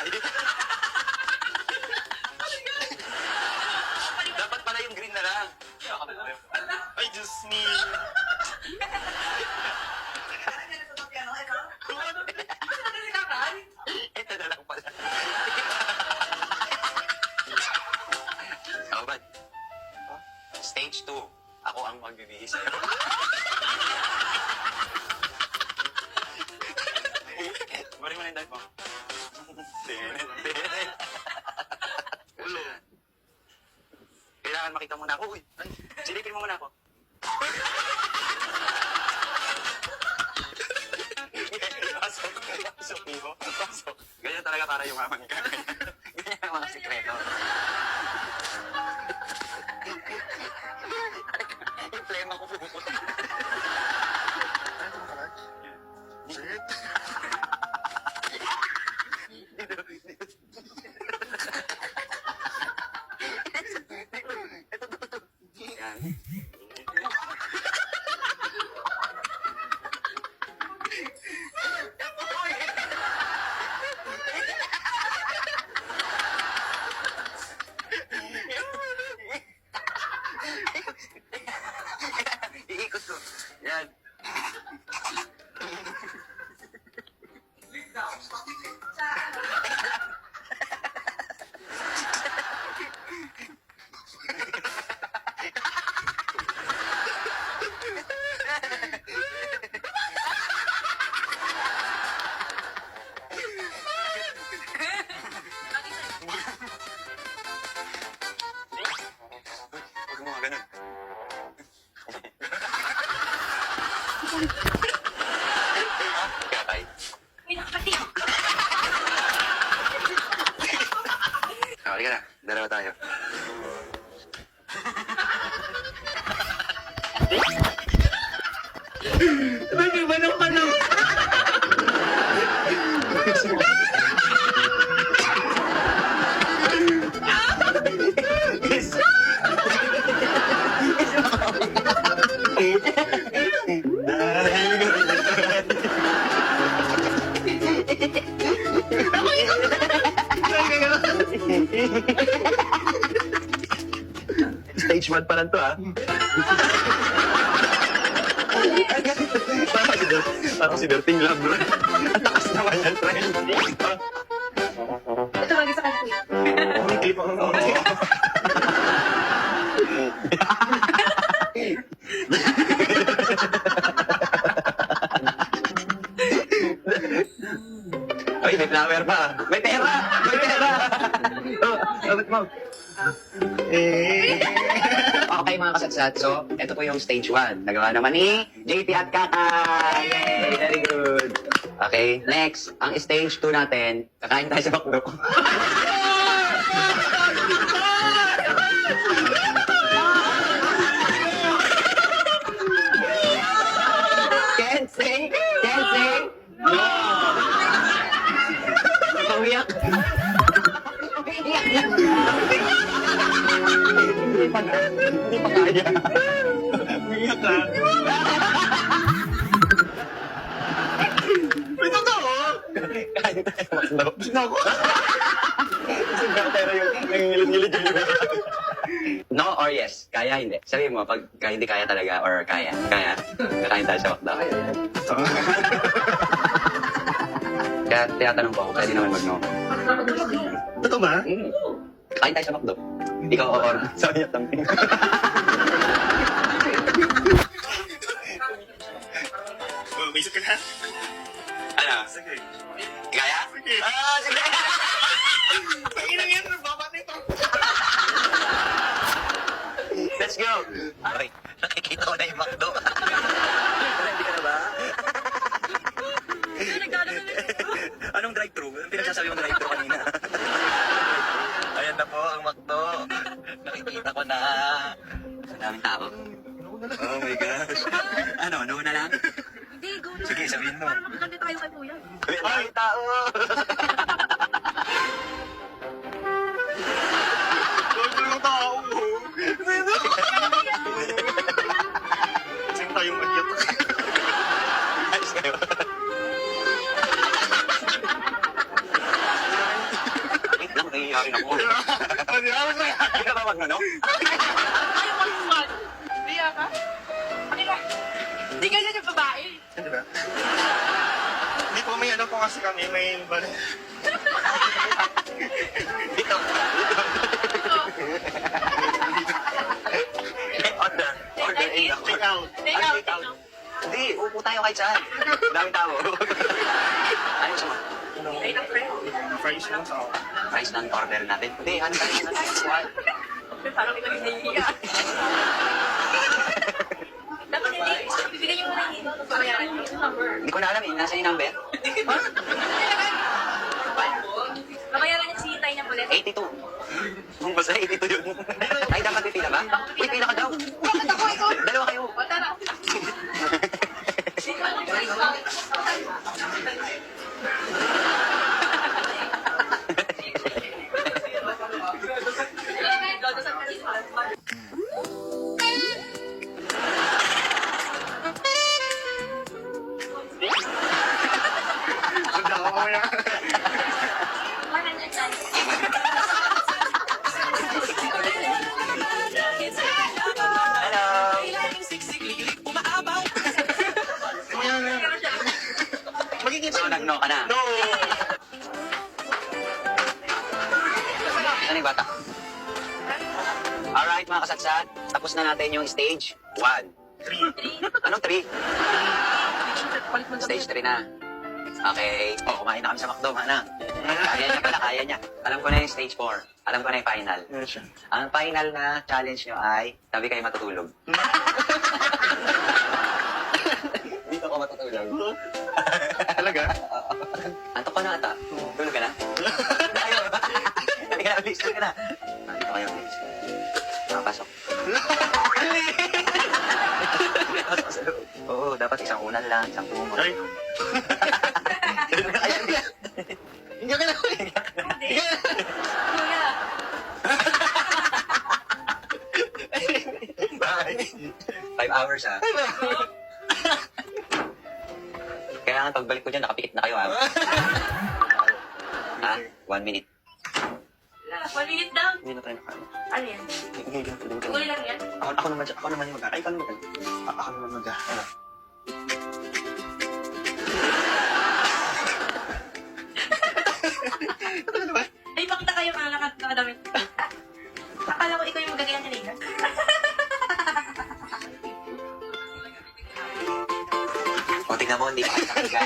kulay. Dapat pala yung green na lang. Ay, Diyos me. Ito na lang pala. Ako ba? Stage 2. Ako ang magbibigay sa'yo. Bari mo na yung dive mo. Kailangan makita mo na ako. Uy, silipin mo muna ako. Pasok. Pasok, Ivo. Pasok. Ganyan talaga para yumaman ka. Ganyan ang mga sikreto. Yung plema ko pupupunta. Iikot ko. Yan. Huwag mo nga ganun. Katay. Halika na, dalawa tayo. Nag-ibalong ka na. Stage 1 pa lang to, ah. Parang si Dirting Love, bro. Ang takas naman yan, friend. Ito lagi sa kanila. May clip ako. Ay, may flower pa. May pera! May pera! Oh, abot mo. Okay mga kasatsat, so ito po yung stage 1. Nagawa naman ni JP at Kaka. Yay! Very good. Okay, next, ang stage 2 natin, kakain tayo sa McDo. Can't say no! Umiyak. Hindi pa kaya. Umiyak ka. May totoo? Kain tayo McDo. Sinago. Kasi pero yung ngilid-ngilid yung iba. No or yes? Kaya, hindi? Sabihin mo, pag hindi kaya talaga or kaya? Kaya? Kakain tayo sa McDo. Kaya tinatanong ko ako, pwede naman mag-no. Totoo ba? Kain tayo sa McDo. Ikaw or sorry at tamping. May isa ka na? Ano? Sige. Kaya? Sige. Ah, sige! Painang yan, baba nito. Let's go! Okay, nakikita ko na yung McDo. Ready ka na ba? Anong drive-thru? Anong pinagsasabi mong drive-thru kanina? Ayan na po ang McDo. Nakikita ko na. Ang daming tao. Oh my gosh. Ano, no na lang? Hindi, go na. Sige, sabihin mo. Para makakanta tayo kay Kuya. Ay, tao! Gagawin ng tao. Sing tayong maniyak. Ayos kayo. nahiya rin ako. Di ba? Hindi ka ba mag-ano? Ay, mag-fun. Liya ka? Halika. Hindi ka dyan yung babae. Di ba? Hindi po may ano po kasi kami, may bali. Dito. Order. Order in ako. Take out. Take out, take out. Hindi, upo tayo kahit saan. Daming tao. Ano gusto mo? Ay, ng friend. Fries lang sa ako. Price ng order natin. Hindi, ano tayo na squad? Parang ikaw yung nahihiya. Dapat hindi. Bibigyan yung muna yung bayaran yung number. Hindi ko na alam eh. Nasa yung number? Ha? Babayaran niya si Tay niya pala. 82. Basta 82 yun. Ay, dapat pipila ba? Uy, pila ka daw. Bakit ako ikaw? Dalawa kayo. O, tara. Ganda ka mamaya. Hello. Magiging So, nag-no ka na. No! Ano yung bata? Alright, mga kasatsat. Tapos na natin yung stage 1. 3. Anong 3? Stage 3 na. Okay. Oh, kumain na kami sa McDo, mana. Kaya niya pala, kaya niya. Alam ko na yung stage 4. Alam ko na yung final. Ang final na challenge nyo ay tabi kayo matutulog. Dito ko matutulog. Talaga? Antok ka na ata. Tulog ka na? Ayaw. Hindi ka na, please. Tulog ka na. Dito kayo, please. Nakapasok. Pasok sa loob. Oo, dapat isang unan lang, isang tumor. Ay. Hindi ka na. Kuya. Bye. 5 hours, ha? Kailangan pagbalik ko dyan, nakapikit na kayo, ha? Ha? 1 minute. 1 minute daw. Hindi na tayo nakaano. Ano yan? Uli lang yan. Ako naman yung mag- Ay, ikaw naman. Ako naman mag- Ano? Ay, pakita kayo mga nakadamit. Akala ko ikaw yung magaganyan kanina. O, tingnan mo, hindi pa kayo nakahiga.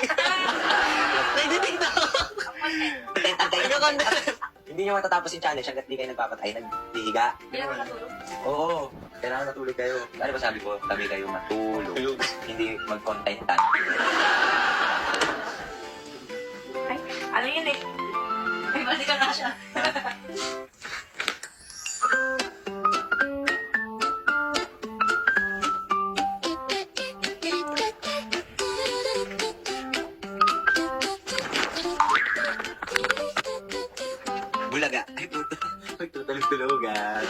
Hindi nyo matatapos yung challenge hanggat di kayo nagpapatay, naghihiga. Hindi naman natulog. Oo, kailangan natulog kayo. Ano ba sabi ko? Sabi kayo matulog. Hindi mag-contentan. Ay, ano yun eh? Ay, basi ka na siya. Bulaga. Ay, puto. Magtutulog-tulogan.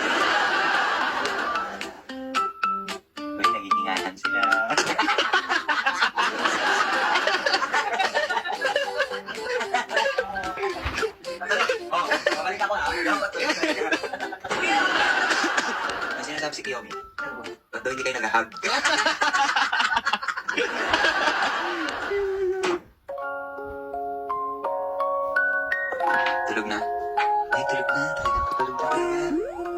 Uy, naghihingahan sila. Oh, babalik ako ha. Ang sinasabi si Kiyomi. Ba't daw hindi kayo nag-hug? Tulog na. Ay, tulog na. Talagang tutulog na talaga.